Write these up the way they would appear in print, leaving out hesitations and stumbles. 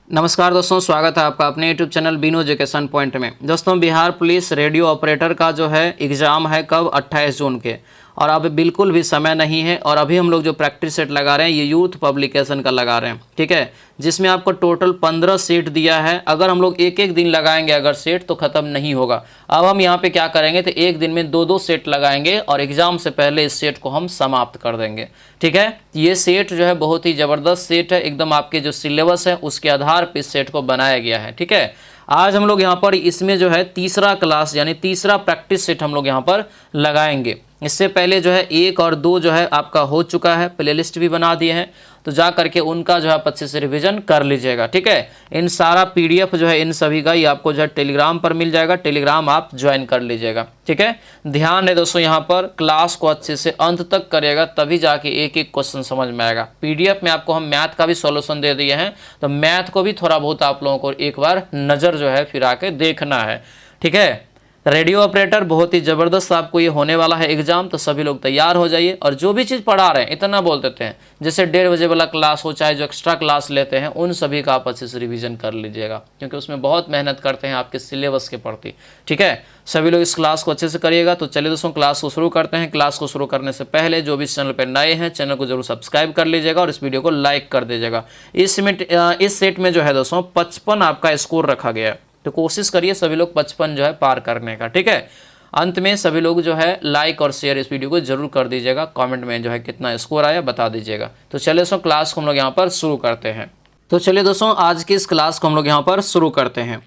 नमस्कार दोस्तों, स्वागत है आपका अपने YouTube channel Bino education point में। दोस्तों, बिहार पुलिस रेडियो ऑपरेटर का जो है एग्ज़ाम है कब 28 जून के, और अब बिल्कुल भी समय नहीं है। और अभी हम लोग जो प्रैक्टिस सेट लगा रहे हैं ये यूथ पब्लिकेशन का लगा रहे हैं, ठीक है, जिसमें आपको टोटल 15 सेट दिया है। अगर हम लोग एक एक दिन लगाएंगे अगर सेट तो ख़त्म नहीं होगा। अब हम यहाँ पे क्या करेंगे तो एक दिन में दो सेट लगाएंगे और एग्ज़ाम से पहले इस सेट को हम समाप्त कर देंगे, ठीक है। ये सेट जो है बहुत ही ज़बरदस्त सेट है, एकदम आपके जो सिलेबस है उसके आधार पर इस सेट को बनाया गया है, ठीक है। आज हम लोग यहाँ पर इसमें जो है तीसरा क्लास यानी तीसरा प्रैक्टिस सेट हम लोग यहाँ पर लगाएंगे। इससे पहले जो है 1 और 2 जो है आपका हो चुका है, प्लेलिस्ट भी बना दिए हैं, तो जा करके उनका जो है आप अच्छे से रिवीजन कर लीजिएगा, ठीक है। इन सारा पीडीएफ जो है इन सभी का ये आपको जो है टेलीग्राम पर मिल जाएगा, टेलीग्राम आप ज्वाइन कर लीजिएगा, ठीक है। ध्यान है दोस्तों, यहाँ पर क्लास को अच्छे से अंत तक करिएगा तभी जाके एक एक क्वेश्चन समझ में आएगा। पीडीएफ में आपको हम मैथ का भी सॉल्यूशन दे दिए हैं, तो मैथ को भी थोड़ा बहुत आप लोगों को एक बार नज़र जो है फिरा के देखना है, ठीक है। रेडियो ऑपरेटर बहुत ही ज़बरदस्त आपको ये होने वाला है एग्जाम, तो सभी लोग तैयार हो जाइए। और जो भी चीज़ पढ़ा रहे हैं इतना बोल देते हैं, जैसे 1:30 बजे वाला क्लास हो चाहे जो एक्स्ट्रा क्लास लेते हैं उन सभी का आप अच्छे से रिवीजन कर लीजिएगा, क्योंकि उसमें बहुत मेहनत करते हैं आपके सिलेबस के प्रति, ठीक है। सभी लोग इस क्लास को अच्छे से करिएगा। तो चलिए दोस्तों, क्लास को शुरू करते हैं। क्लास को शुरू करने से पहले जो भी इस चैनल पर नए हैं चैनल को जरूर सब्सक्राइब कर लीजिएगा और इस वीडियो को लाइक कर दीजिएगा। इस सेट में जो है दोस्तों 55 आपका स्कोर रखा गया है, तो कोशिश करिए सभी लोग 55 जो है पार करने का, ठीक है। अंत में सभी लोग जो है लाइक और शेयर इस वीडियो को जरूर कर दीजिएगा, कमेंट में जो है कितना स्कोर आया बता दीजिएगा। तो चलिए दोस्तों, क्लास को हम लोग यहाँ पर शुरू करते हैं। तो चलिए दोस्तों, आज की इस क्लास को हम लोग यहाँ पर शुरू करते हैं।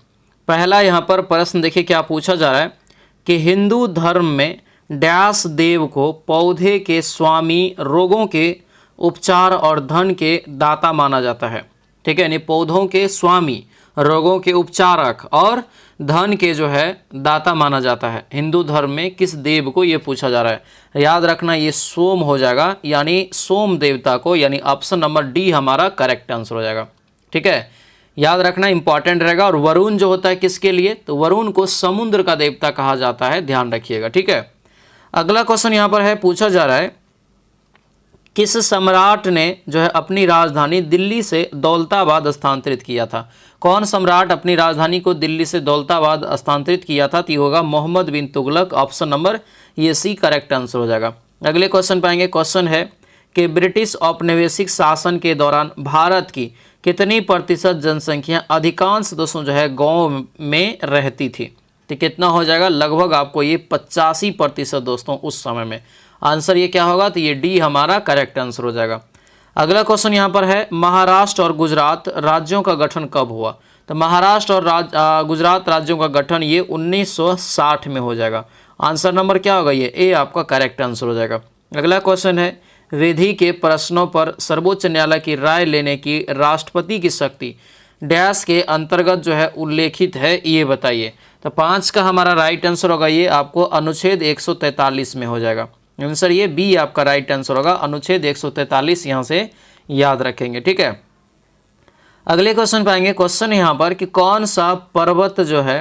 पहला यहाँ पर प्रश्न देखिए क्या पूछा जा रहा है कि हिंदू धर्म में डैश देव को पौधे के स्वामी, रोगों के उपचार और धन के दाता माना जाता है, ठीक है। यानी पौधों के स्वामी, रोगों के उपचारक और धन के जो है दाता माना जाता है हिंदू धर्म में किस देव को, ये पूछा जा रहा है। याद रखना ये सोम हो जाएगा, यानी सोम देवता को, यानी ऑप्शन नंबर डी हमारा करेक्ट आंसर हो जाएगा, ठीक है। याद रखना इंपॉर्टेंट रहेगा। और वरुण जो होता है किसके लिए, तो वरुण को समुद्र का देवता कहा जाता है, ध्यान रखिएगा, ठीक है। अगला क्वेश्चन यहाँ पर है, पूछा जा रहा है किस सम्राट ने जो है अपनी राजधानी दिल्ली से दौलताबाद स्थानांतरित किया था। कौन सम्राट अपनी राजधानी को दिल्ली से दौलताबाद स्थानांतरित किया था, तो ये होगा मोहम्मद बिन तुगलक, ऑप्शन नंबर ये सी करेक्ट आंसर हो जाएगा। अगले क्वेश्चन पाएंगे। क्वेश्चन है कि ब्रिटिश औपनिवेशिक शासन के दौरान भारत की कितनी प्रतिशत जनसंख्या अधिकांश दोस्तों जो है गाँव में रहती थी, तो कितना हो जाएगा, लगभग आपको ये 85% दोस्तों उस समय में। आंसर ये क्या होगा, तो ये डी हमारा करेक्ट आंसर हो जाएगा। अगला क्वेश्चन यहाँ पर है महाराष्ट्र और गुजरात राज्यों का गठन कब हुआ, तो महाराष्ट्र और गुजरात राज्यों का गठन ये 1960 में हो जाएगा। आंसर नंबर क्या होगा, ये ए आपका करेक्ट आंसर हो जाएगा। अगला क्वेश्चन है विधि के प्रश्नों पर सर्वोच्च न्यायालय की राय लेने की राष्ट्रपति की शक्ति डैश के अंतर्गत जो है उल्लेखित है, ये बताइए। तो 5 का हमारा राइट आंसर होगा ये आपको अनुच्छेद 143 में हो जाएगा। आंसर ये बी आपका राइट आंसर होगा, अनुच्छेद 143 यहाँ से याद रखेंगे, ठीक है। अगले क्वेश्चन पाएंगे। क्वेश्चन यहाँ पर कि कौन सा पर्वत जो है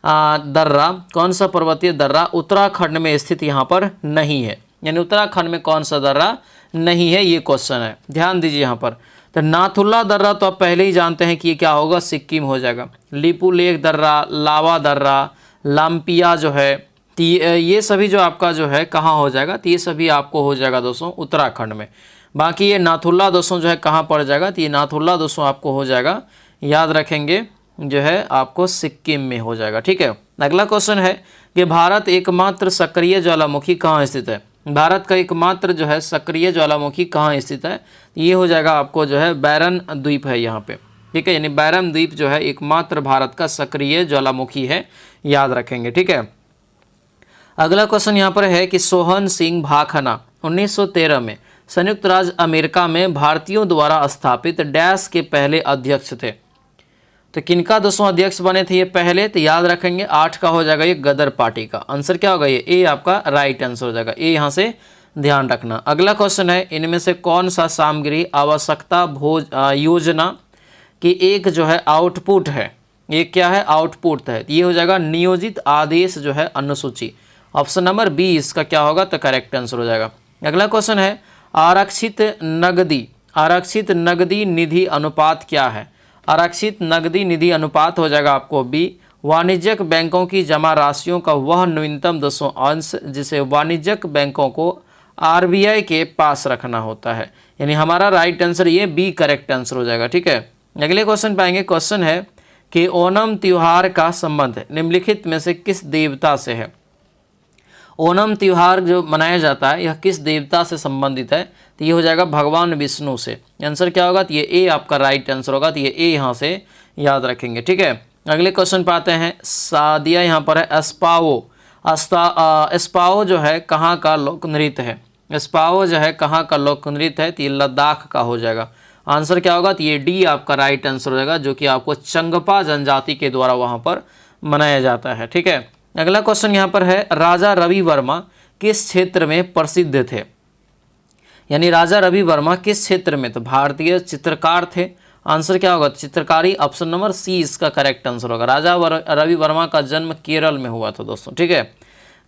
दर्रा, कौन सा पर्वतीय दर्रा उत्तराखंड में स्थित यहाँ पर नहीं है, यानी उत्तराखंड में कौन सा दर्रा नहीं है, ये क्वेश्चन है, ध्यान दीजिए यहाँ पर। तो नाथुला दर्रा तो आप पहले ही जानते हैं कि ये क्या होगा, सिक्किम हो जाएगा। लिपुलेख दर्रा, लावा दर्रा, लाम्पिया जो है, ये सभी जो आपका जो है कहाँ हो जाएगा, तो ये सभी आपको हो जाएगा दोस्तों उत्तराखंड में। बाकी ये नाथुला दोस्तों जो है कहाँ पड़ जाएगा, तो ये नाथुला दोस्तों आपको हो जाएगा, याद रखेंगे, जो है आपको सिक्किम में हो जाएगा, ठीक है। अगला क्वेश्चन है कि भारत एकमात्र सक्रिय ज्वालामुखी कहाँ स्थित है, भारत का एकमात्र जो है सक्रिय ज्वालामुखी कहाँ स्थित है, ये हो जाएगा आपको जो है बैरन द्वीप है यहाँ पे, ठीक है। यानी बैरन द्वीप जो है एकमात्र भारत का सक्रिय ज्वालामुखी है, याद रखेंगे, ठीक है। अगला क्वेश्चन यहाँ पर है कि सोहन सिंह भाखना 1913 में संयुक्त राज्य अमेरिका में भारतीयों द्वारा स्थापित डैश के पहले अध्यक्ष थे, तो किनका दोस्तों अध्यक्ष बने थे ये पहले, तो याद रखेंगे 8 का हो जाएगा ये गदर पार्टी का। आंसर क्या होगा, ये ए आपका राइट आंसर हो जाएगा, ए यहाँ से ध्यान रखना। अगला क्वेश्चन है इनमें से कौन सा सामग्री आवश्यकता योजना की एक जो है आउटपुट है, ये क्या है, आउटपुट है, ये हो जाएगा नियोजित आदेश जो है अनुसूची। ऑप्शन नंबर बी इसका क्या होगा, तो करेक्ट आंसर हो जाएगा। अगला क्वेश्चन है आरक्षित नगदी निधि अनुपात क्या है। आरक्षित नकदी निधि अनुपात हो जाएगा आपको बी। वाणिज्यिक बैंकों की जमा राशियों का वह न्यूनतम दसों अंश जिसे वाणिज्यिक बैंकों को आरबीआई के पास रखना होता है। यानी हमारा राइट आंसर ये बी करेक्ट आंसर हो जाएगा। ठीक है, अगले क्वेश्चन पाएंगे। क्वेश्चन है कि ओणम त्योहार का संबंध निम्नलिखित में से किस देवता से है। ओणम त्योहार जो मनाया जाता है यह किस देवता से संबंधित है, तो ये हो जाएगा भगवान विष्णु से। आंसर क्या होगा, तो ये ए आपका राइट आंसर होगा, तो ये ए यहाँ से याद रखेंगे। ठीक है, अगले क्वेश्चन पे आते हैं। सादिया यहाँ पर है एस्पाओ। एस्पाओ जो है कहाँ का लोक नृत्य है। एस्पाओ जो है कहाँ का लोक नृत्य है, तो ये लद्दाख का हो जाएगा। आंसर क्या होगा, तो ये डी आपका राइट आंसर हो जाएगा, जो कि आपको चंगपा जनजाति के द्वारा वहाँ पर मनाया जाता है। ठीक है, अगला क्वेश्चन यहाँ पर है। राजा रवि वर्मा किस क्षेत्र में प्रसिद्ध थे। यानी राजा रवि वर्मा किस क्षेत्र में, तो भारतीय चित्रकार थे। आंसर क्या होगा, चित्रकारी। ऑप्शन नंबर सी इसका करेक्ट आंसर होगा। राजा रवि वर्मा का जन्म केरल में हुआ था दोस्तों। ठीक है,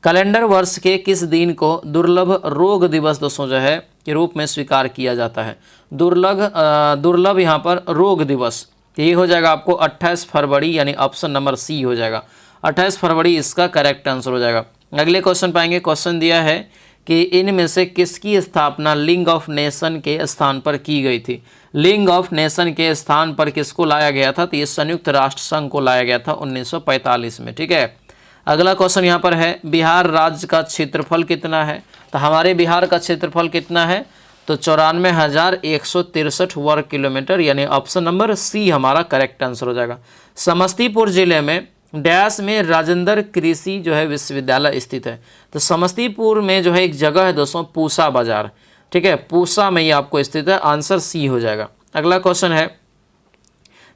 कैलेंडर वर्ष के किस दिन को दुर्लभ रोग दिवस दोस्तों जो है के रूप में स्वीकार किया जाता है। दुर्लभ यहाँ पर रोग दिवस, ये हो जाएगा आपको 28 फरवरी, यानी ऑप्शन नंबर सी हो जाएगा। 28 फरवरी इसका करेक्ट आंसर हो जाएगा। अगले क्वेश्चन पाएंगे। क्वेश्चन दिया है कि इनमें से किसकी स्थापना लीग ऑफ नेशन के स्थान पर की गई थी। लीग ऑफ नेशन के स्थान पर किसको लाया गया था, तो ये संयुक्त राष्ट्र संघ को लाया गया था 1945 में। ठीक है, अगला क्वेश्चन यहाँ पर है। बिहार राज्य का क्षेत्रफल कितना है, तो हमारे बिहार का क्षेत्रफल कितना है, तो 94,163 वर्ग किलोमीटर, यानी ऑप्शन नंबर सी हमारा करेक्ट आंसर हो जाएगा। समस्तीपुर जिले में डैश में राजेंद्र कृषि जो है विश्वविद्यालय स्थित है। तो समस्तीपुर में जो है एक जगह है दोस्तों पूसा बाजार। ठीक है, पूसा में ही आपको स्थित है। आंसर सी हो जाएगा। अगला क्वेश्चन है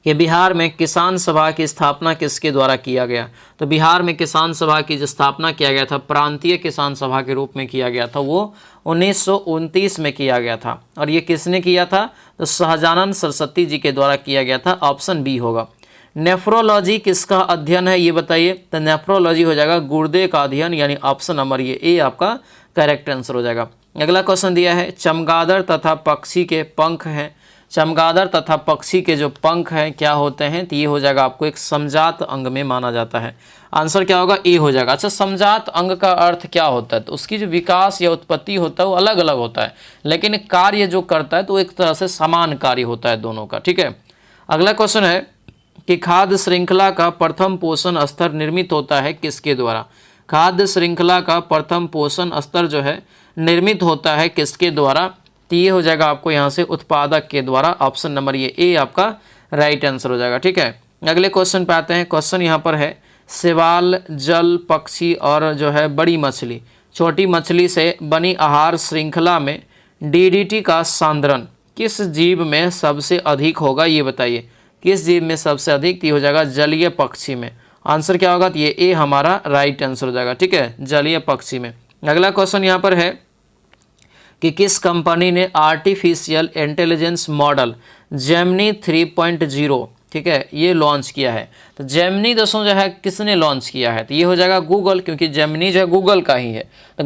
कि बिहार में किसान सभा की स्थापना किसके द्वारा किया गया। तो बिहार में किसान सभा की जो स्थापना किया गया था प्रांतीय किसान सभा के रूप में किया गया था, वो 1929 में किया गया था। और ये किसने किया था, तो शाहजानन सरस्वती जी के द्वारा किया गया था। ऑप्शन बी होगा। नेफ्रोलॉजी किसका अध्ययन है ये बताइए, तो नेफ्रोलॉजी हो जाएगा गुर्दे का अध्ययन, यानी ऑप्शन नंबर ये ए आपका करेक्ट आंसर हो जाएगा। अगला क्वेश्चन दिया है। चमगादड़ तथा पक्षी के पंख हैं। चमगादड़ तथा पक्षी के जो पंख हैं क्या होते हैं, तो ये हो जाएगा आपको एक समजात अंग में माना जाता है। आंसर क्या होगा, ए हो जाएगा। अच्छा, समजात अंग का अर्थ क्या होता है, तो उसकी जो विकास या उत्पत्ति होता है वो अलग अलग होता है, लेकिन कार्य जो करता है तो एक तरह से समान कार्य होता है दोनों का। ठीक है, अगला क्वेश्चन है कि खाद्य श्रृंखला का प्रथम पोषण स्तर निर्मित होता है किसके द्वारा। खाद्य श्रृंखला का प्रथम पोषण स्तर जो है निर्मित होता है किसके द्वारा, तो ये हो जाएगा आपको यहाँ से उत्पादक के द्वारा। ऑप्शन नंबर ये ए आपका राइट आंसर हो जाएगा। ठीक है, अगले क्वेश्चन पे आते हैं। क्वेश्चन यहाँ पर है। शैवाल, जल पक्षी और जो है बड़ी मछली, छोटी मछली से बनी आहार श्रृंखला में डीडीटी का सांद्रण किस जीव में सबसे अधिक होगा, ये बताइए। किस जीव में सबसे अधिक, तो हो जाएगा जलीय पक्षी में। आंसर क्या होगा, तो ये ए हमारा राइट आंसर हो जाएगा। ठीक है, जलीय पक्षी में। अगला क्वेश्चन यहाँ पर है कि किस कंपनी ने आर्टिफिशियल इंटेलिजेंस मॉडल जेमिनी 3.0 ठीक है ये लॉन्च किया है। तो जेमिनी दोस्तों जो है किसने लॉन्च किया है, तो ये हो जाएगा गूगल, क्योंकि जेमिनी जो है गूगल का ही है, तो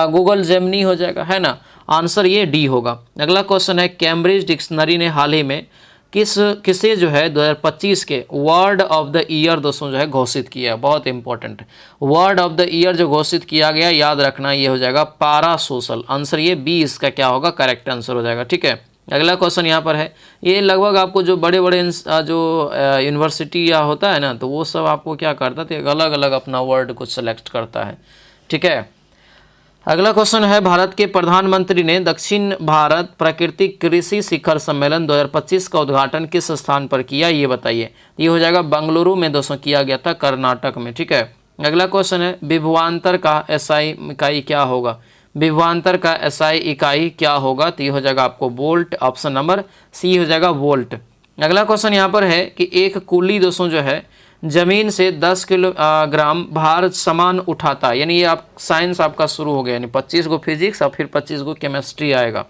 गूगल जेमिनी हो जाएगा, है ना। आंसर ये डी होगा। अगला क्वेश्चन है। कैम्ब्रिज डिक्शनरी ने हाल ही में किसे जो है 2025 के वर्ड ऑफ द ईयर दोस्तों जो है घोषित किया। बहुत important word of the year जो घोषित किया गया, याद रखना ये हो जाएगा पारा सोशल। आंसर ये बी इसका क्या होगा, करेक्ट आंसर हो जाएगा। ठीक है, अगला क्वेश्चन यहाँ पर है। ये लगभग आपको जो बड़े बड़े जो यूनिवर्सिटी या होता है ना, तो वो सब आपको क्या करता है, तो अलग अलग अपना वर्ड को सेलेक्ट करता है। ठीक है, अगला क्वेश्चन है। भारत के प्रधानमंत्री ने दक्षिण भारत प्राकृतिक कृषि शिखर सम्मेलन 2025 का उद्घाटन किस स्थान पर किया, ये बताइए। ये हो जाएगा बेंगलुरु में दोस्तों किया गया था, कर्नाटक में। ठीक है, अगला क्वेश्चन है। विभवांतर का एसआई इकाई क्या होगा। विभवांतर का एसआई इकाई क्या होगा, तो ये हो जाएगा आपको वोल्ट। ऑप्शन नंबर सी हो जाएगा वोल्ट। अगला क्वेश्चन यहाँ पर है कि एक कुली दोस्तों जो है जमीन से 10 किलोग्राम भार सामान उठाता है। यानी ये आप साइंस आपका शुरू हो गया, यानी 25 को फिजिक्स और फिर 25 को केमिस्ट्री आएगा।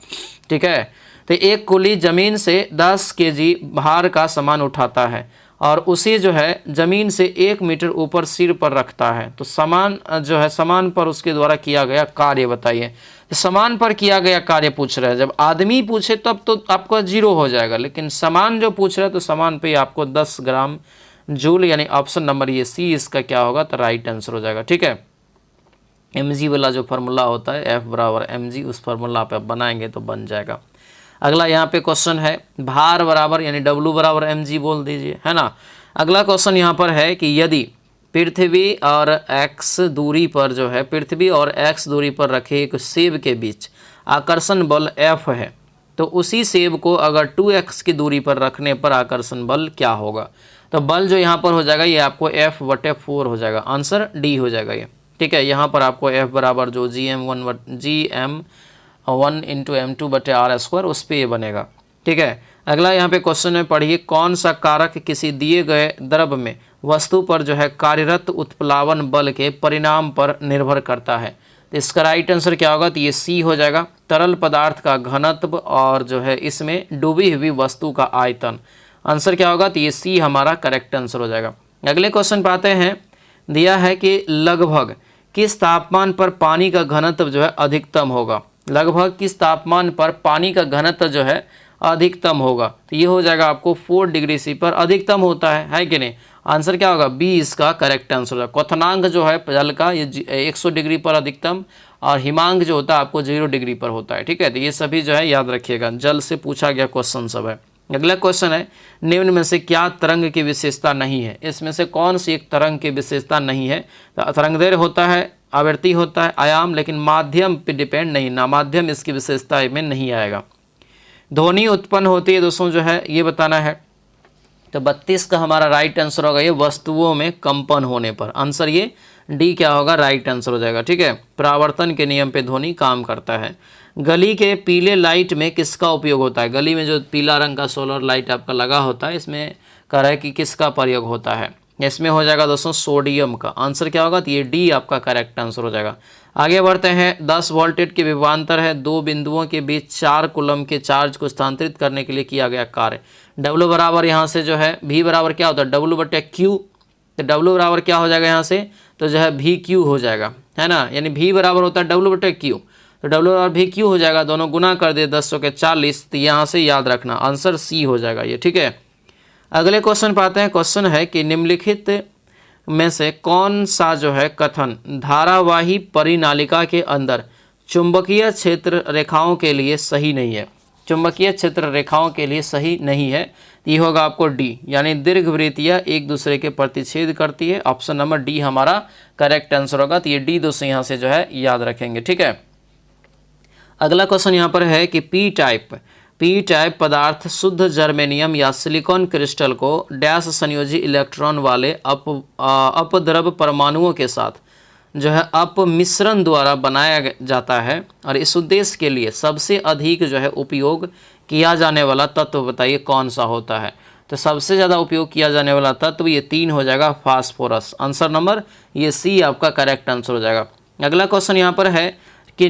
ठीक है, तो एक कुली जमीन से 10 केजी भार का सामान उठाता है और उसे जो है जमीन से 1 मीटर ऊपर सिर पर रखता है। तो सामान जो है सामान पर उसके द्वारा किया गया कार्य बताइए। सामान पर किया गया कार्य पूछ रहा है। जब आदमी पूछे तब तो आपको 0 हो जाएगा, लेकिन सामान जो पूछ रहा है तो सामान पे आपको 10 ग्राम जूल, यानी ऑप्शन नंबर ये सी इसका क्या होगा, तो राइट आंसर हो जाएगा। ठीक है, mg वाला जो फार्मूला होता है F बराबर mg, उस फार्मूला पे आप बनाएंगे तो बन जाएगा। अगला यहाँ पे क्वेश्चन है भार बराबर, यानी W बराबर mg बोल दीजिए, है ना। अगला क्वेश्चन यहाँ पर है कि यदि पृथ्वी और x दूरी पर जो है, पृथ्वी और x दूरी पर रखे एक सेब के बीच आकर्षण बल F है, तो उसी सेब को अगर 2x की दूरी पर रखने पर आकर्षण बल क्या होगा। तो बल जो यहाँ पर हो जाएगा ये आपको F/4 हो जाएगा, आंसर डी हो जाएगा ये। ठीक है, यहाँ पर आपको F बराबर जो GM1 इंटू M2/r², उस पर ये बनेगा। ठीक है, अगला यहाँ पे क्वेश्चन में पढ़िए, कौन सा कारक किसी दिए गए द्रव में वस्तु पर जो है कार्यरत उत्प्लावन बल के परिणाम पर निर्भर करता है। तो इसका राइट आंसर क्या होगा, तो ये सी हो जाएगा, तरल पदार्थ का घनत्व और जो है इसमें डूबी हुई वस्तु का आयतन। आंसर क्या होगा, तो ये सी हमारा करेक्ट आंसर हो जाएगा। अगले क्वेश्चन पे आते हैं, दिया है कि लगभग किस तापमान पर पानी का घनत्व जो है अधिकतम होगा। लगभग किस तापमान पर पानी का घनत्व जो है अधिकतम होगा, तो ये हो जाएगा आपको 4 डिग्री सी पर अधिकतम होता है कि नहीं। आंसर क्या होगा, बी इसका करेक्ट आंसर होगा। क्वथनांक जो है जल का ये 100 डिग्री पर अधिकतम, और हिमांक जो होता है आपको 0 डिग्री पर होता है। ठीक है, तो ये सभी जो है याद रखिएगा, जल से पूछा गया क्वेश्चन सब है। अगला क्वेश्चन है, निम्न में से क्या तरंग की विशेषता नहीं है। इसमें से कौन सी एक तरंग की विशेषता नहीं है। तो तरंगदैर्घ्य होता है, आवृत्ति होता है, आयाम, लेकिन माध्यम पे डिपेंड नहीं ना, माध्यम इसकी विशेषता में नहीं आएगा। ध्वनि उत्पन्न होती है दोस्तों जो है ये बताना है। तो 32 का हमारा राइट आंसर होगा ये वस्तुओं में कंपन होने पर। आंसर ये डी क्या होगा, राइट आंसर हो जाएगा। ठीक है, परावर्तन के नियम पे ध्वनि काम करता है। गली के पीले लाइट में किसका उपयोग होता है। गली में जो पीला रंग का सोलर लाइट आपका लगा होता है, इसमें कह रहा है कि किसका प्रयोग होता है। इसमें हो जाएगा दोस्तों सोडियम का। आंसर क्या होगा, तो ये डी आपका करेक्ट आंसर हो जाएगा। आगे बढ़ते हैं, 10 वोल्टेज के विभवांतर है, दो बिंदुओं के बीच 4 कूलम के चार्ज को स्थानांतरित करने के लिए किया गया कार्य। W बराबर यहाँ से जो है V बराबर क्या होता है, W/Q। तो W बराबर क्या हो जाएगा यहाँ से, तो जो है VQ हो जाएगा, है ना। यानी V बराबर होता है W/Q, तो W बराबर VQ हो जाएगा। दोनों गुना कर दे 10 के 40, तो यहाँ से याद रखना आंसर C हो जाएगा ये। ठीक है, अगले क्वेश्चन पर आते हैं। क्वेश्चन है कि निम्नलिखित में से कौन सा जो है कथन धारावाही परिनालिका के अंदर चुंबकीय क्षेत्र रेखाओं के लिए सही नहीं है। चुंबकीय क्षेत्र रेखाओं के लिए सही नहीं है, ये होगा आपको डी, यानी दीर्घवृत्तियां एक दूसरे के प्रतिच्छेद करती है। ऑप्शन नंबर डी हमारा करेक्ट आंसर होगा। तो ये डी दोस्तों यहाँ से जो है याद रखेंगे। ठीक है, अगला क्वेश्चन यहाँ पर है कि पी टाइप पदार्थ शुद्ध जर्मेनियम या सिलिकॉन क्रिस्टल को डैश संयोजी इलेक्ट्रॉन वाले अपद्रव परमाणुओं के साथ जो है अपमिश्रण द्वारा बनाया जाता है, और इस उद्देश्य के लिए सबसे अधिक जो है उपयोग किया जाने वाला तत्व बताइए कौन सा होता है। तो सबसे ज़्यादा उपयोग किया जाने वाला तत्व ये 3 हो जाएगा, फास्फोरस। आंसर नंबर ये सी आपका करेक्ट आंसर हो जाएगा। अगला क्वेश्चन यहाँ पर है कि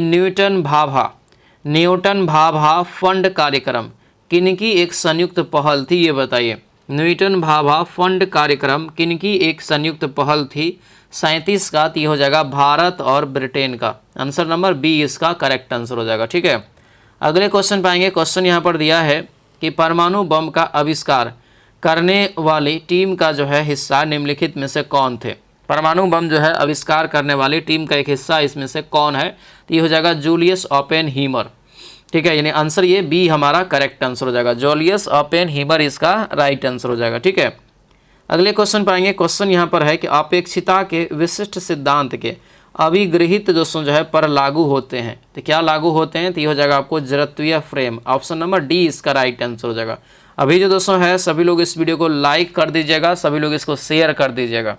न्यूटन भाभा फंड कार्यक्रम किनकी एक संयुक्त पहल थी, ये बताइए। न्यूटन भाभा फंड कार्यक्रम किनकी एक संयुक्त पहल थी। 37 का ती हो जाएगा भारत और ब्रिटेन का। आंसर नंबर बी इसका करेक्ट आंसर हो जाएगा। ठीक है, अगले क्वेश्चन पाएंगे। क्वेश्चन यहाँ पर दिया है कि परमाणु बम का आविष्कार करने वाली टीम का जो है हिस्सा निम्नलिखित में से कौन थे। परमाणु बम जो है आविष्कार करने वाली टीम का एक हिस्सा इसमें से कौन है, तो ये हो जाएगा जूलियस ओपेनहीमर। ठीक है, यानी आंसर ये बी हमारा करेक्ट आंसर हो जाएगा, जूलियस ओपेनहीमर इसका राइट आंसर हो जाएगा। ठीक है, अगले क्वेश्चन पाएंगे। क्वेश्चन यहाँ पर है कि अपेक्षिता के विशिष्ट सिद्धांत के अभिगृहित दोस्तों जो है पर लागू होते हैं। तो क्या लागू होते हैं, तो ये हो जाएगा आपको जड़त्वीय फ्रेम। ऑप्शन नंबर डी इसका राइट आंसर हो जाएगा। अभी जो दोस्तों है सभी लोग इस वीडियो को लाइक कर दीजिएगा, सभी लोग इसको शेयर कर दीजिएगा।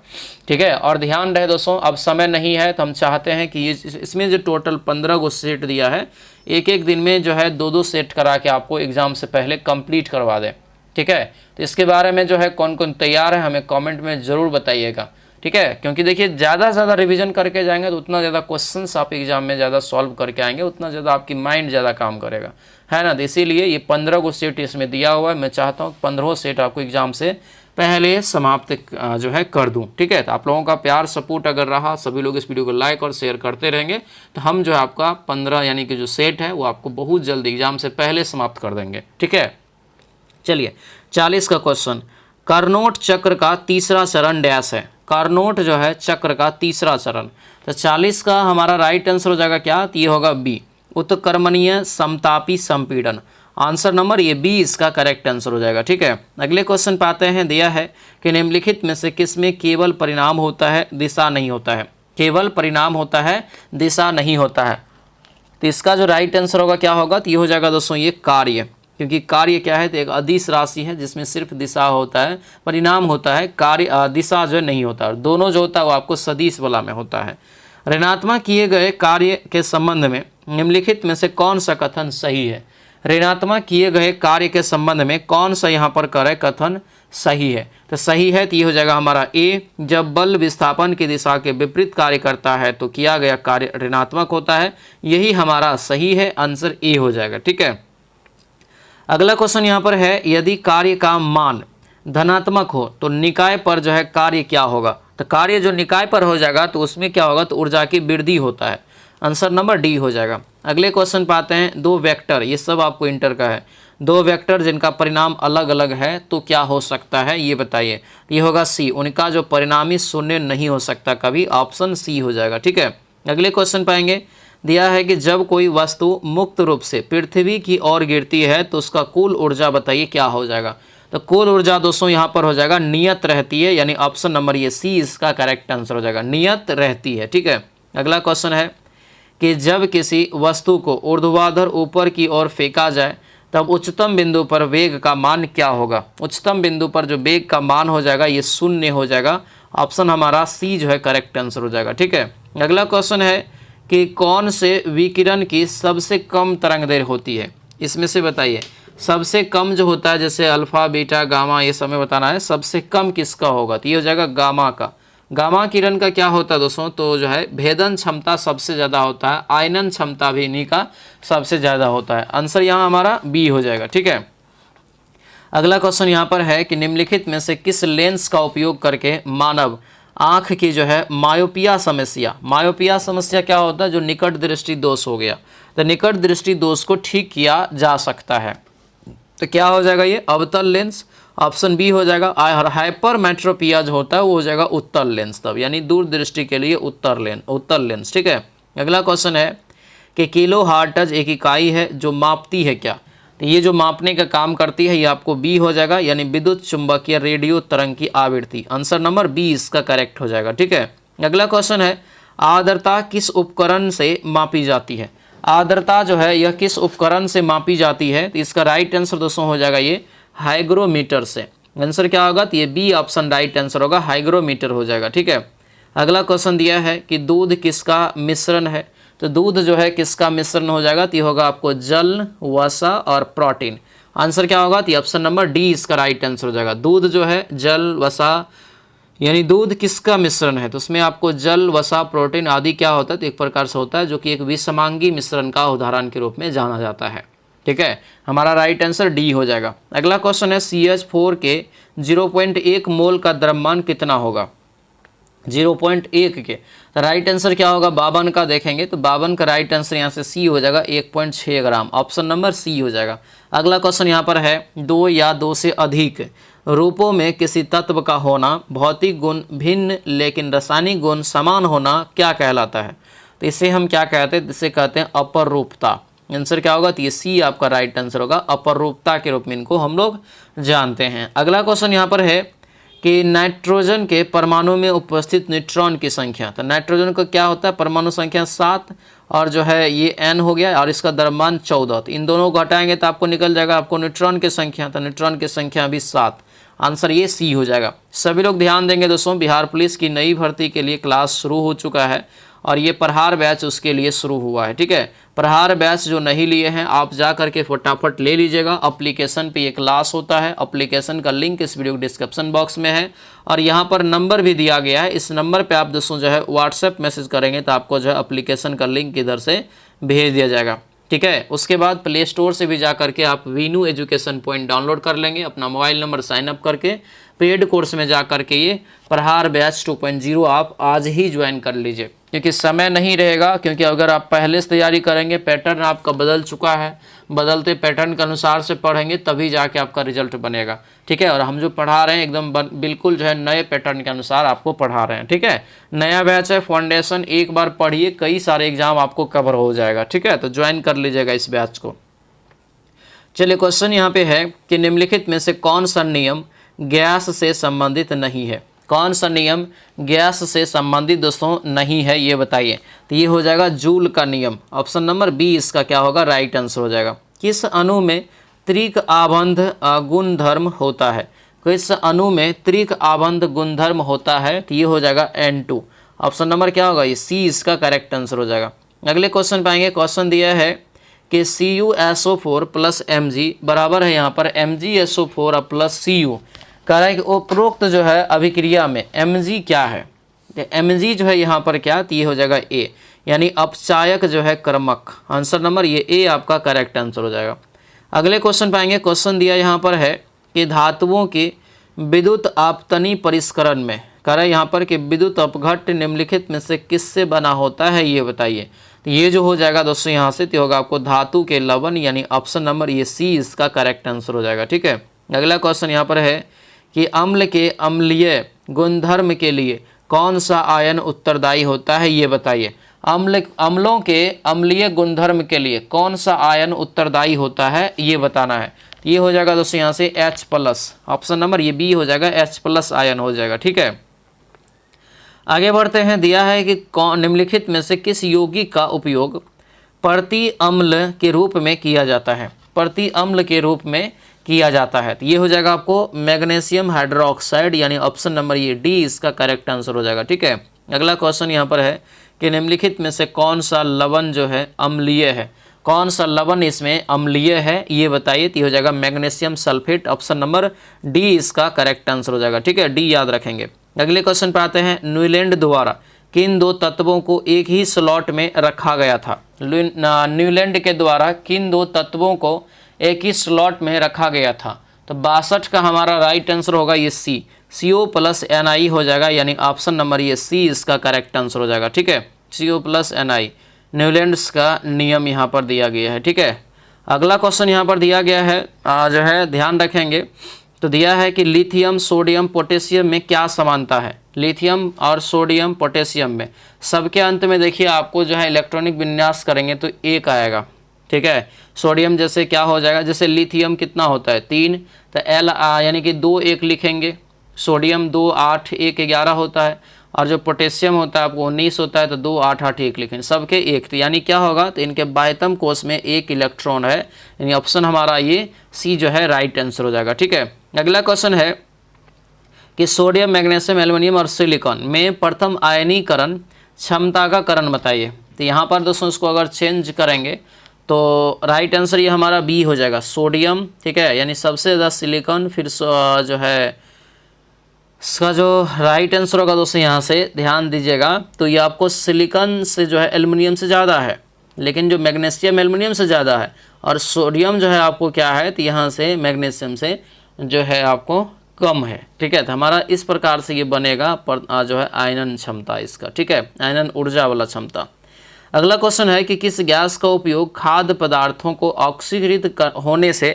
ठीक है, और ध्यान रहे दोस्तों अब समय नहीं है, तो हम चाहते हैं कि इसमें जो टोटल 15 को सेट दिया है, एक दिन में जो है 2 सेट करा के आपको एग्जाम से पहले कंप्लीट करवा दें। ठीक है, तो इसके बारे में जो है कौन कौन तैयार है हमें कमेंट में ज़रूर बताइएगा। ठीक है, क्योंकि देखिए ज़्यादा से ज़्यादा रिवीजन करके जाएंगे तो उतना ज़्यादा क्वेश्चंस आप एग्जाम में ज़्यादा सॉल्व करके आएंगे, उतना ज़्यादा आपकी माइंड ज़्यादा काम करेगा, है ना। तो इसीलिए ये 15 को सेट इसमें दिया हुआ है। मैं चाहता हूँ 15 सेट आपको एग्जाम से पहले समाप्त जो है कर दूं। ठीक है, तो आप लोगों का प्यार सपोर्ट अगर रहा, सभी लोग इस वीडियो को लाइक और शेयर करते रहेंगे, तो हम जो है आपका 15 यानी कि जो सेट है वो आपको बहुत जल्दी एग्जाम से पहले समाप्त कर देंगे। ठीक है, चलिए 40 का क्वेश्चन, कार्नोट चक्र का तीसरा चरण डैश है। कार्नोट जो है चक्र का तीसरा चरण, तो 40 का हमारा राइट आंसर हो जाएगा क्या, तो ये होगा बी, उत्कर्मणीय समतापी संपीड़न। आंसर नंबर ये बी इसका करेक्ट आंसर हो जाएगा। ठीक है, अगले क्वेश्चन पे आते हैं। दिया है कि निम्नलिखित में से किसमें केवल परिणाम होता है, दिशा नहीं होता है। केवल परिणाम होता है, दिशा नहीं होता है। तो इसका जो राइट आंसर होगा क्या होगा, तो ये हो जाएगा दोस्तों ये कार्य, क्योंकि कार्य क्या है, तो एक अदिश राशि है जिसमें सिर्फ दिशा होता है, परिणाम होता है, कार्य दिशा जो नहीं होता। और दोनों जो होता है वो आपको सदिश वाला में होता है। ऋणात्मक किए गए कार्य के संबंध में निम्नलिखित में से कौन सा कथन सही है। ऋणात्मक किए गए कार्य के संबंध में कौन सा यहाँ पर कार्य कथन सही है, तो सही है तो ये हो जाएगा हमारा ए, जब बल विस्थापन की दिशा के विपरीत कार्य करता है तो किया गया कार्य ऋणात्मक होता है। यही हमारा सही है, आंसर ए हो जाएगा। ठीक है, अगला क्वेश्चन यहाँ पर है, यदि कार्य का मान धनात्मक हो तो निकाय पर जो है कार्य क्या होगा। तो कार्य जो निकाय पर हो जाएगा तो उसमें क्या होगा, तो ऊर्जा की वृद्धि होता है। आंसर नंबर डी हो जाएगा। अगले क्वेश्चन पे आते हैं, दो वेक्टर, ये सब आपको इंटर का है, दो वेक्टर जिनका परिणाम अलग अलग है तो क्या हो सकता है ये बताइए। ये होगा सी, उनका जो परिणामी शून्य नहीं हो सकता कभी, ऑप्शन सी हो जाएगा। ठीक है, अगले क्वेश्चन पाएंगे। दिया है कि जब कोई वस्तु मुक्त रूप से पृथ्वी की ओर गिरती है तो उसका कुल ऊर्जा बताइए क्या हो जाएगा। तो कुल ऊर्जा दोस्तों यहाँ पर हो जाएगा नियत रहती है, यानी ऑप्शन नंबर ये सी इसका करेक्ट आंसर हो जाएगा, नियत रहती है। ठीक है, अगला क्वेश्चन है कि जब किसी वस्तु को ऊर्ध्वाधर ऊपर की ओर फेंका जाए तब उच्चतम बिंदु पर वेग का मान क्या होगा। उच्चतम बिंदु पर जो वेग का मान हो जाएगा ये शून्य हो जाएगा, ऑप्शन हमारा सी जो है करेक्ट आंसर हो जाएगा। ठीक है, अगला क्वेश्चन है कि कौन से विकिरण की सबसे कम तरंग दैर्घ्य होती है, इसमें से बताइए। सबसे कम जो होता है जैसे अल्फा बीटा गामा ये सब में बताना है, सबसे कम किसका होगा, तो ये हो जाएगा गामा का। गामा किरण का क्या होता है दोस्तों, तो जो है भेदन क्षमता सबसे ज़्यादा होता है, आयनन क्षमता भी इन्हीं का सबसे ज़्यादा होता है। आंसर यहाँ हमारा बी हो जाएगा। ठीक है, अगला क्वेश्चन यहाँ पर है कि निम्नलिखित में से किस लेंस का उपयोग करके मानव आँख की जो है मायोपिया समस्या क्या होता है, जो निकट दृष्टि दोष हो गया, तो निकट दृष्टि दोष को ठीक किया जा सकता है। तो क्या हो जाएगा ये, अवतल लेंस, ऑप्शन बी हो जाएगा। और हाइपरमेट्रोपिया जो होता है वो हो जाएगा उत्तल लेंस, तब यानी दूर दृष्टि के लिए उत्तल लेंस। ठीक है, अगला क्वेश्चन है कि किलो हार्टज एक इकाई है जो मापती है क्या, तो ये जो मापने का काम करती है ये आपको बी हो जाएगा, यानी विद्युत चुंबकीय रेडियो तरंग की आवृत्ति। आंसर नंबर बी इसका करेक्ट हो जाएगा। ठीक है, अगला क्वेश्चन है, आर्द्रता किस उपकरण से मापी जाती है। आर्द्रता जो है यह किस उपकरण से मापी जाती है, तो इसका राइट आंसर दोस्तों हो जाएगा ये हाइग्रोमीटर से। आंसर क्या होगा, तो ये बी ऑप्शन राइट आंसर होगा, हाइग्रोमीटर हो जाएगा। ठीक है, अगला क्वेश्चन दिया है कि दूध किसका मिश्रण है, तो दूध जो है किसका मिश्रण हो जाएगा, तो ये होगा आपको जल, वसा और प्रोटीन। आंसर क्या होगा, तो ऑप्शन नंबर डी इसका राइट आंसर हो जाएगा। दूध जो है जल, वसा, यानी दूध किसका मिश्रण है, तो उसमें आपको जल, वसा, प्रोटीन आदि क्या होता है, तो एक प्रकार से होता है जो कि एक विषमांगी मिश्रण का उदाहरण के रूप में जाना जाता है। ठीक है, हमारा राइट आंसर डी हो जाएगा। अगला क्वेश्चन है, CH4 के 0.1 मोल का द्रव्यमान कितना होगा। 0.1 के, तो राइट आंसर क्या होगा, 52 का देखेंगे तो 52 का राइट आंसर यहाँ से सी हो जाएगा, 1.6 ग्राम, ऑप्शन नंबर सी हो जाएगा। अगला क्वेश्चन यहाँ पर है, दो या दो से अधिक रूपों में किसी तत्व का होना, भौतिक गुण भिन्न लेकिन रासायनिक गुण समान होना क्या कहलाता है, तो इसे हम क्या कहते हैं, इसे कहते हैं अपरूपता। आंसर क्या होगा, तो ये सी आपका राइट आंसर होगा, अपरूपता के रूप में इनको हम लोग जानते हैं। अगला क्वेश्चन यहाँ पर है कि नाइट्रोजन के परमाणु में उपस्थित न्यूट्रॉन की संख्या, तो नाइट्रोजन का क्या होता है, परमाणु संख्या 7 और जो है ये n हो गया और इसका द्रव्यमान 14, तो इन दोनों को हटाएंगे तो आपको निकल जाएगा आपको न्यूट्रॉन की संख्या, तो न्यूट्रॉन की संख्या भी 7, आंसर ये सी हो जाएगा। सभी लोग ध्यान देंगे दोस्तों, बिहार पुलिस की नई भर्ती के लिए क्लास शुरू हो चुका है और ये प्रहार बैच उसके लिए शुरू हुआ है। ठीक है, प्रहार बैच जो नहीं लिए हैं आप जा करके फटाफट ले लीजिएगा। एप्लीकेशन पे ये क्लास होता है, एप्लीकेशन का लिंक इस वीडियो के डिस्क्रिप्शन बॉक्स में है और यहाँ पर नंबर भी दिया गया है। इस नंबर पे आप दोस्तों जो है व्हाट्सएप मैसेज करेंगे तो आपको जो है एप्लीकेशन का लिंक इधर से भेज दिया जाएगा। ठीक है। उसके बाद प्ले स्टोर से भी जा करके आप वीनू एजुकेशन पॉइंट डाउनलोड कर लेंगे, अपना मोबाइल नंबर साइन अप करके पेड कोर्स में जा करके ये प्रहार बैच 2.0 आप आज ही ज्वाइन कर लीजिए, क्योंकि समय नहीं रहेगा। क्योंकि अगर आप पहले से तैयारी करेंगे, पैटर्न आपका बदल चुका है, बदलते पैटर्न के अनुसार से पढ़ेंगे तभी जाके आपका रिजल्ट बनेगा। ठीक है। और हम जो पढ़ा रहे हैं एकदम बिल्कुल जो है नए पैटर्न के अनुसार आपको पढ़ा रहे हैं। ठीक है। नया बैच है, फाउंडेशन, एक बार पढ़िए कई सारे एग्जाम आपको कवर हो जाएगा। ठीक है। तो ज्वाइन कर लीजिएगा इस बैच को। चलिए, क्वेश्चन यहाँ पे है कि निम्नलिखित में से कौन सा नियम गैस से संबंधित नहीं है। कौन सा नियम गैस से संबंधित दोस्तों नहीं है, ये बताइए। तो ये हो जाएगा जूल का नियम। ऑप्शन नंबर बी इसका क्या होगा, राइट आंसर हो जाएगा। किस अणु में त्रिक आबंध गुणधर्म होता है। किस अणु में त्रिक आबंध गुणधर्म होता है, तो ये हो जाएगा N2। ऑप्शन नंबर क्या होगा, ये सी इसका करेक्ट आंसर हो जाएगा। अगले क्वेश्चन पाएंगे। क्वेश्चन दिया है कि CuSO4 प्लस Mg बराबर है यहाँ पर MgSO4 प्लस Cu। कह रहा है कि उपरोक्त जो है अभिक्रिया में Mg क्या है। Mg जो है यहाँ पर क्या, तो ये हो जाएगा A, यानी अपचायक जो है क्रमक। आंसर नंबर ये A आपका करेक्ट आंसर हो जाएगा। अगले क्वेश्चन पाएंगे। क्वेश्चन दिया यहाँ पर है कि धातुओं के विद्युत आपतनी परिष्करण में, कह रहा है यहाँ पर कि विद्युत अपघट्ट निम्नलिखित में से किससे बना होता है, ये बताइए। तो ये जो हो जाएगा दोस्तों यहाँ से तो होगा आपको धातु के लवण, यानी ऑप्शन नंबर ये सी इसका करेक्ट आंसर हो जाएगा। ठीक है। अगला क्वेश्चन यहाँ पर है कि अम्ल के अम्लीय गुणधर्म के लिए कौन सा आयन उत्तरदायी होता है, ये बताइए। अम्लों के अम्लीय गुणधर्म के लिए कौन सा आयन उत्तरदायी होता है, ये बताना है। ये हो जाएगा दोस्तों यहाँ से H+। ऑप्शन नंबर ये बी हो जाएगा, H+ आयन हो जाएगा। ठीक है। आगे बढ़ते हैं। दिया है कि कौन निम्नलिखित में से किस यौगिक का उपयोग प्रति अम्ल के रूप में किया जाता है। प्रति अम्ल के रूप में किया जाता है, तो ये हो जाएगा आपको मैग्नीशियम हाइड्रोक्साइड, यानी ऑप्शन नंबर ये डी इसका करेक्ट आंसर हो जाएगा। ठीक है। अगला क्वेश्चन यहाँ पर है कि निम्नलिखित में से कौन सा लवण जो है अम्लीय है। कौन सा लवण इसमें अम्लीय है, ये बताइए। तो हो जाएगा magnesium sulphate. Option number D इसका करेक्ट आंसर हो जाएगा। ठीक है। डी याद रखेंगे। अगले क्वेश्चन पर आते हैं। न्यूलैंड द्वारा किन दो तत्वों को एक ही स्लॉट में रखा गया था। न्यूलैंड के द्वारा किन दो तत्वों को एक ही स्लॉट में रखा गया था। तो 62 का हमारा राइट आंसर होगा ये सी, CO+Ni हो जाएगा, यानी ऑप्शन नंबर ये सी इसका करेक्ट आंसर हो जाएगा। ठीक है। CO+Ni न्यूलैंड्स का नियम यहाँ पर दिया गया है। ठीक है। अगला क्वेश्चन यहाँ पर दिया गया है, जो है ध्यान रखेंगे। तो दिया है कि लिथियम सोडियम पोटेशियम में क्या समानता है। लिथियम और सोडियम पोटेशियम में सबके अंत में देखिए आपको जो है इलेक्ट्रॉनिक विन्यास करेंगे तो एक आएगा। ठीक है। सोडियम जैसे क्या हो जाएगा, जैसे लिथियम कितना होता है 3, तो L यानी कि 2 1 लिखेंगे। सोडियम 2 8 1 11 होता है, और जो पोटेशियम होता है आपको 19 होता है, तो 2 8 8 1 लिखेंगे, सबके एक। तो यानी क्या होगा, तो इनके बाह्यतम कोश में एक इलेक्ट्रॉन है, यानी ऑप्शन हमारा ये सी जो है राइट आंसर हो जाएगा। ठीक है। अगला क्वेश्चन है कि सोडियम मैग्नीशियम एल्युमिनियम और सिलिकॉन में प्रथम आयनीकरण क्षमता का कारण बताइए। तो यहाँ पर दोस्तों इसको अगर चेंज करेंगे तो राइट आंसर ये हमारा बी हो जाएगा, सोडियम। ठीक है। यानी सबसे ज़्यादा सिलिकॉन, फिर जो है इसका जो राइट आंसर होगा दोस्तों यहाँ से ध्यान दीजिएगा, तो ये आपको सिलिकॉन से जो है एल्युमिनियम से ज़्यादा है, लेकिन जो मैग्नीशियम एल्युमिनियम से ज़्यादा है, और सोडियम जो है आपको क्या है, तो यहाँ से मैग्नीशियम से जो है आपको कम है। ठीक है। तो हमारा इस प्रकार से ये बनेगा जो है आयनन क्षमता इसका। ठीक है। आयनन ऊर्जा वाला क्षमता। अगला क्वेश्चन है कि किस गैस का उपयोग खाद्य पदार्थों को ऑक्सीकृत होने से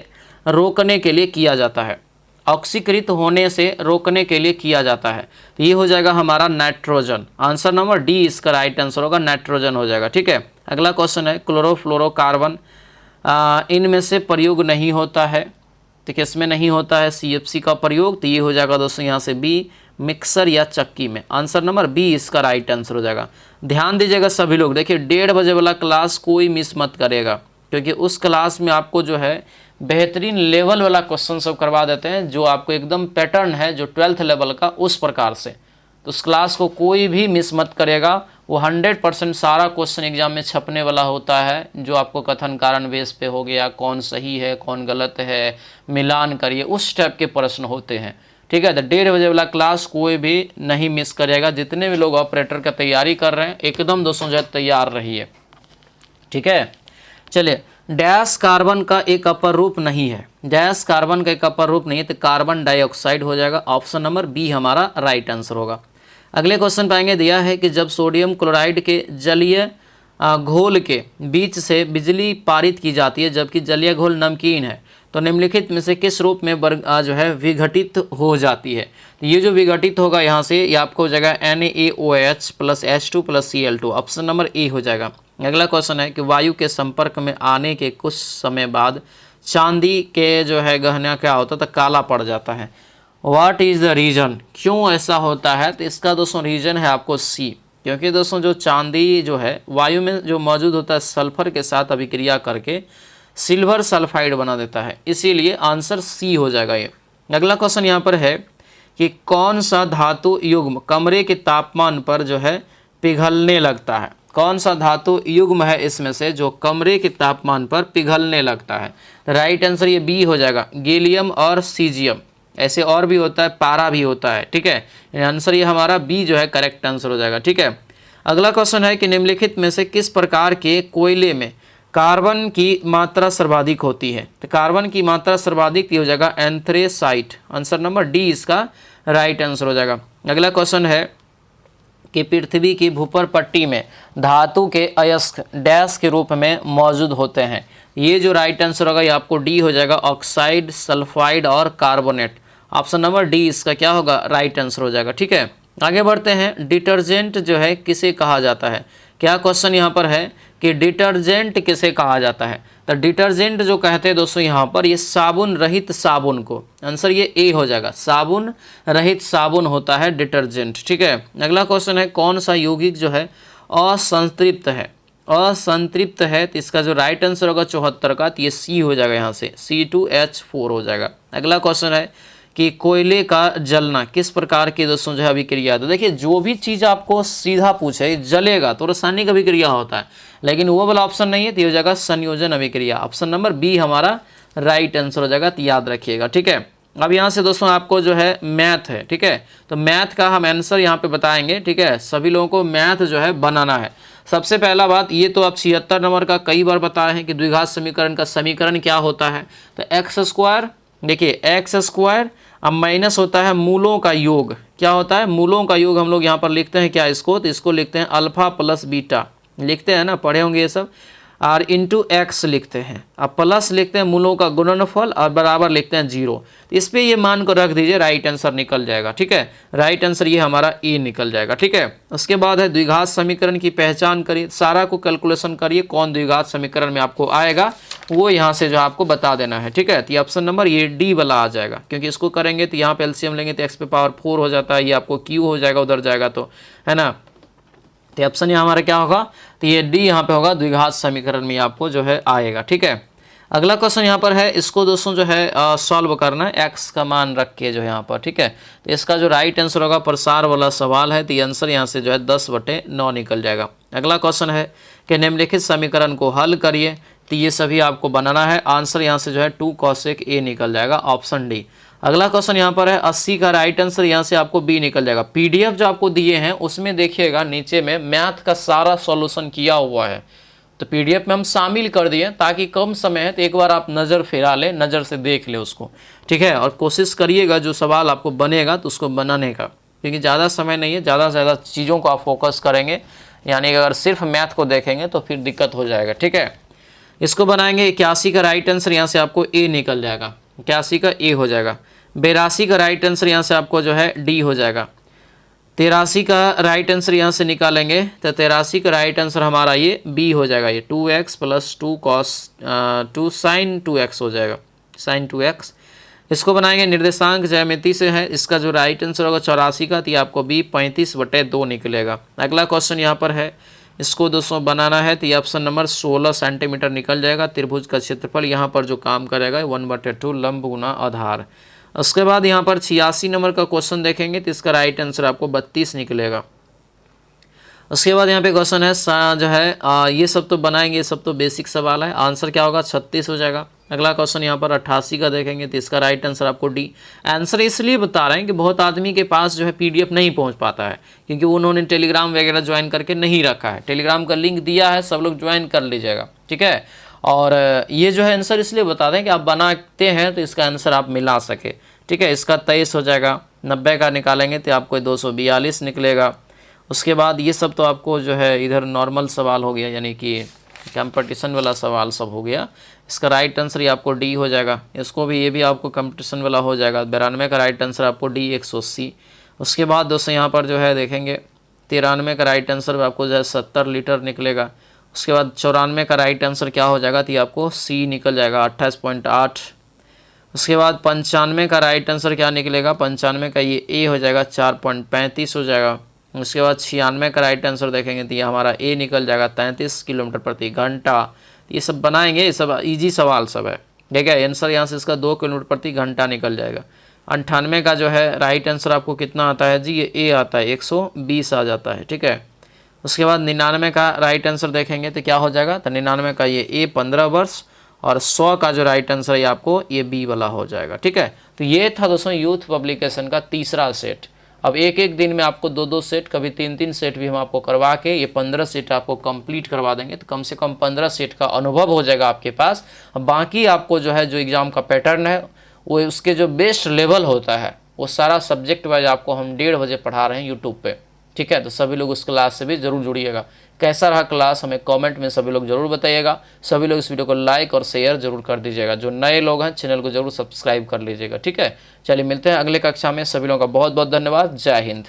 रोकने के लिए किया जाता है। ऑक्सीकृत होने से रोकने के लिए किया जाता है, तो ये हो जाएगा हमारा नाइट्रोजन। आंसर नंबर डी इसका राइट आंसर होगा, नाइट्रोजन हो जाएगा। ठीक है। अगला क्वेश्चन है क्लोरोफ्लोरोकार्बन इनमें से प्रयोग नहीं होता है, तो किसमें नहीं होता है CFC का प्रयोग, तो ये हो जाएगा दोस्तों यहाँ से बी, मिक्सर या चक्की में। आंसर नंबर बी इसका राइट आंसर हो जाएगा। ध्यान दीजिएगा सभी लोग, देखिए 1:30 बजे वाला क्लास कोई मिस मत करेगा, क्योंकि उस क्लास में आपको जो है बेहतरीन लेवल वाला क्वेश्चन सब करवा देते हैं, जो आपको एकदम पैटर्न है जो 12th लेवल का उस प्रकार से। तो उस क्लास को कोई भी मिस मत करेगा, वो 100% सारा क्वेश्चन एग्जाम में छपने वाला होता है, जो आपको कथन कारण बेस पे हो गया, कौन सही है कौन गलत है, मिलान करिए, उस टाइप के प्रश्न होते हैं। ठीक है। तो 1:30 बजे वाला क्लास कोई भी नहीं मिस करेगा। जितने भी लोग ऑपरेटर का तैयारी कर रहे हैं एकदम दोस्तों जो है तैयार रहिए। ठीक है। चलिए, डैश कार्बन का एक अपर रूप नहीं है, डैश कार्बन का एक अपर रूप नहीं है, तो कार्बन डाइऑक्साइड हो जाएगा। ऑप्शन नंबर बी हमारा राइट आंसर होगा। अगले क्वेश्चन पाएंगे, दिया है कि जब सोडियम क्लोराइड के जलीय घोल के बीच से बिजली पारित की जाती है जबकि जलीय घोल नमकीन है, तो निम्नलिखित में से किस रूप में जो है विघटित हो जाती है। तो ये जो विघटित होगा यहाँ से, ये आपको हो जाएगा NaOH plus H2 plus Cl2। Option number A हो जाएगा। अगला क्वेश्चन है कि वायु के संपर्क में आने के कुछ समय बाद चांदी के जो है गहना क्या होता है, तो काला पड़ जाता है। व्हाट इज़ द रीज़न, क्यों ऐसा होता है? तो इसका दोस्तों रीज़न है आपको सी, क्योंकि दोस्तों जो चांदी जो है वायु में जो मौजूद होता है सल्फर के साथ अभिक्रिया करके सिल्वर सल्फाइड बना देता है, इसीलिए आंसर सी हो जाएगा ये। अगला क्वेश्चन यहाँ पर है कि कौन सा धातु युग्म कमरे के तापमान पर जो है पिघलने लगता है। कौन सा धातु युग्म है इसमें से जो कमरे के तापमान पर पिघलने लगता है? राइट आंसर ये बी हो जाएगा, गैलियम और सीजियम। ऐसे और भी होता है, पारा भी होता है, ठीक है। आंसर ये हमारा बी जो है करेक्ट आंसर हो जाएगा, ठीक है। अगला क्वेश्चन है कि निम्नलिखित में से किस प्रकार के कोयले में कार्बन की मात्रा सर्वाधिक होती है? तो कार्बन की मात्रा सर्वाधिक हो जाएगा एंथ्रेसाइट। आंसर नंबर डी इसका राइट आंसर हो जाएगा। अगला क्वेश्चन है कि पृथ्वी की भूपर पट्टी में धातु के अयस्क डैश के रूप में मौजूद होते हैं। ये जो राइट आंसर होगा ये आपको डी हो जाएगा, ऑक्साइड, सल्फाइड और कार्बोनेट। ऑप्शन नंबर डी इसका क्या होगा, राइट आंसर हो जाएगा, ठीक है। आगे बढ़ते हैं, डिटर्जेंट जो है किसे कहा जाता है? क्या क्वेश्चन यहाँ पर है कि डिटर्जेंट किसे कहा जाता है? तो डिटर्जेंट जो कहते हैं दोस्तों यहाँ पर, ये साबुन रहित साबुन को, आंसर ये ए हो जाएगा, साबुन रहित साबुन होता है डिटर्जेंट, ठीक है। अगला क्वेश्चन है, कौन सा यौगिक जो है असंतृप्त है? असंतृप्त है, तो इसका जो राइट आंसर होगा 74 का, तो ये सी हो जाएगा, यहाँ से C2H4 हो जाएगा। अगला क्वेश्चन है कि कोयले का जलना किस प्रकार की दोस्तों जो है अभिक्रिया है? तो देखिए, जो भी चीज़ आपको सीधा पूछे जलेगा तो रासायनिक अभिक्रिया होता है, लेकिन वो वाला ऑप्शन नहीं है, तो ये हो जाएगा संयोजन अभिक्रिया। ऑप्शन नंबर बी हमारा राइट आंसर हो जाएगा, तो याद रखिएगा, ठीक है। अब यहाँ से दोस्तों आपको जो है मैथ है, ठीक है, तो मैथ का हम आंसर यहाँ पे बताएंगे, ठीक है। सभी लोगों को मैथ जो है बनाना है। सबसे पहला बात, ये तो आप 76 नंबर का कई बार बताए हैं कि द्विघात समीकरण का समीकरण क्या होता है। तो एक्स स्क्वायर, देखिए एक्स स्क्वायर अब माइनस होता है मूलों का योग। क्या होता है? मूलों का योग। हम लोग यहाँ पर लिखते हैं क्या इसको, तो इसको लिखते हैं अल्फा प्लस बीटा, लिखते हैं ना, पढ़े होंगे ये सब। और इंटू एक्स लिखते हैं, अब प्लस लिखते हैं मूलों का गुणनफल और बराबर लिखते हैं 0। तो इस पर ये मान को रख दीजिए, राइट आंसर निकल जाएगा, ठीक है। राइट आंसर ये हमारा ए निकल जाएगा, ठीक है। उसके बाद है द्विघात समीकरण की पहचान करिए, सारा को कैलकुलेशन करिए, कौन द्विघात समीकरण में आपको आएगा वो यहाँ से जो आपको बता देना है, ठीक है। तो ऑप्शन नंबर ये डी वाला आ जाएगा, क्योंकि इसको करेंगे तो यहाँ पे एलसीएम लेंगे तो x⁴ हो जाता है, ये आपको क्यू हो जाएगा, उधर जाएगा तो, है ना। तो ऑप्शन ये हमारा क्या होगा, तो ये डी यहाँ पे होगा, द्विघात समीकरण में आपको जो है आएगा, ठीक है। अगला क्वेश्चन यहाँ पर है, इसको दोस्तों जो है सॉल्व करना है एक्स का मान रख के जो है यहाँ पर, ठीक है। तो इसका जो राइट आंसर होगा, प्रसार वाला सवाल है, तो ये आंसर यहाँ से जो है 10/9 निकल जाएगा। अगला क्वेश्चन है कि निम्नलिखित समीकरण को हल करिए, तो ये सभी आपको बनाना है। आंसर यहाँ से जो है 2 cosec A निकल जाएगा, ऑप्शन डी। अगला क्वेश्चन यहाँ पर है 80 का राइट आंसर, यहाँ से आपको बी निकल जाएगा। पीडीएफ जो आपको दिए हैं उसमें देखिएगा नीचे में मैथ का सारा सॉल्यूशन किया हुआ है, तो पीडीएफ में हम शामिल कर दिए ताकि कम समय है तो एक बार आप नज़र फिरा लें, नज़र से देख ले उसको, ठीक है। और कोशिश करिएगा जो सवाल आपको बनेगा तो उसको बनाने का, क्योंकि ज़्यादा समय नहीं है, ज़्यादा से ज़्यादा चीज़ों को आप फोकस करेंगे, यानी कि अगर सिर्फ मैथ को देखेंगे तो फिर दिक्कत हो जाएगा, ठीक है। इसको बनाएंगे। 81 का राइट आंसर यहाँ से आपको ए निकल जाएगा, 81 का ए हो जाएगा। 82 का राइट आंसर यहाँ से आपको जो है डी हो जाएगा। 83 का राइट आंसर यहाँ से निकालेंगे तो 83 का राइट आंसर हमारा ये बी हो जाएगा, ये 2x + 2 cos 2 sin 2x हो जाएगा, sin 2x। इसको बनाएंगे निर्देशांक ज्यामिति से है, इसका जो राइट आंसर होगा 84 का, तो आपको बी 35/2 निकलेगा। अगला क्वेश्चन यहाँ पर है, इसको दोस्तों बनाना है, तो ये ऑप्शन नंबर 16 सेंटीमीटर निकल जाएगा। त्रिभुज का क्षेत्रफल यहाँ पर जो काम करेगा 1/2 लंब गुना आधार। उसके बाद यहाँ पर 86 नंबर का क्वेश्चन देखेंगे, तो इसका राइट आंसर आपको 32 निकलेगा। उसके बाद यहाँ पे क्वेश्चन है जो है ये सब तो बनाएंगे, ये सब तो बेसिक सवाल है, आंसर क्या होगा 36 हो जाएगा। अगला क्वेश्चन यहाँ पर 88 का देखेंगे, तो इसका राइट आंसर आपको डी। आंसर इसलिए बता रहे हैं कि बहुत आदमी के पास जो है पीडीएफ नहीं पहुँच पाता है, क्योंकि उन्होंने टेलीग्राम वगैरह ज्वाइन करके नहीं रखा है। टेलीग्राम का लिंक दिया है, सब लोग ज्वाइन कर लीजिएगा, ठीक है। और ये जो है आंसर इसलिए बता दें कि आप बनाते हैं तो इसका आंसर आप मिला सके। ठीक है, इसका 23 हो जाएगा, 90 का निकालेंगे तो आपको 242 निकलेगा। उसके बाद ये सब तो आपको जो है इधर नॉर्मल सवाल हो गया, यानी कि कंपटीशन वाला सवाल सब हो गया। इसका राइट आंसर ये आपको डी हो जाएगा। इसको भी, ये भी आपको कंपटीशन वाला हो जाएगा। 92 का राइट आंसर आपको डी 180। उसके बाद दोस्तों यहाँ पर जो है देखेंगे 93 का राइट आंसर आपको जो है 70 लीटर निकलेगा। उसके बाद 94 का राइट आंसर क्या हो जाएगा, तो ये आपको सी निकल जाएगा 28.8। उसके बाद 95 का राइट आंसर क्या निकलेगा, 95 का ये ए हो जाएगा 4.35 हो जाएगा। उसके बाद 96 का राइट आंसर देखेंगे तो ये हमारा ए निकल जाएगा 33 किलोमीटर प्रति घंटा। ये सब बनाएंगे, ये सब इजी सवाल सब है। ठीक है, आंसर यहाँ से इसका 2 किलोमीटर प्रति घंटा निकल जाएगा। 98 का जो है राइट आंसर आपको कितना आता है जी, ये ए आता है 120 आ जाता है। ठीक है, उसके बाद 99 का राइट आंसर देखेंगे तो क्या हो जाएगा, तो 99 का ये ए 15 वर्ष, और 100 का जो राइट आंसर है आपको ये बी वाला हो जाएगा। ठीक है, तो ये था दोस्तों यूथ पब्लिकेशन का तीसरा सेट। अब एक एक दिन में आपको 2-2 सेट, कभी 3-3 सेट भी हम आपको करवा के ये 15 सेट आपको कंप्लीट करवा देंगे। तो कम से कम 15 सेट का अनुभव हो जाएगा आपके पास। बाकी आपको जो है जो एग्ज़ाम का पैटर्न है वो उसके जो बेस्ट लेवल होता है वो सारा सब्जेक्ट वाइज आपको हम 1:30 बजे पढ़ा रहे हैं यूट्यूब पे। ठीक है, तो सभी लोग उस क्लास से भी जरूर जुड़िएगा। कैसा रहा क्लास हमें कमेंट में सभी लोग जरूर बताइएगा। सभी लोग इस वीडियो को लाइक और शेयर जरूर कर दीजिएगा। जो नए लोग हैं चैनल को जरूर सब्सक्राइब कर लीजिएगा। ठीक है, चलिए मिलते हैं अगले कक्षा में। सभी लोगों का बहुत बहुत धन्यवाद। जय हिंद।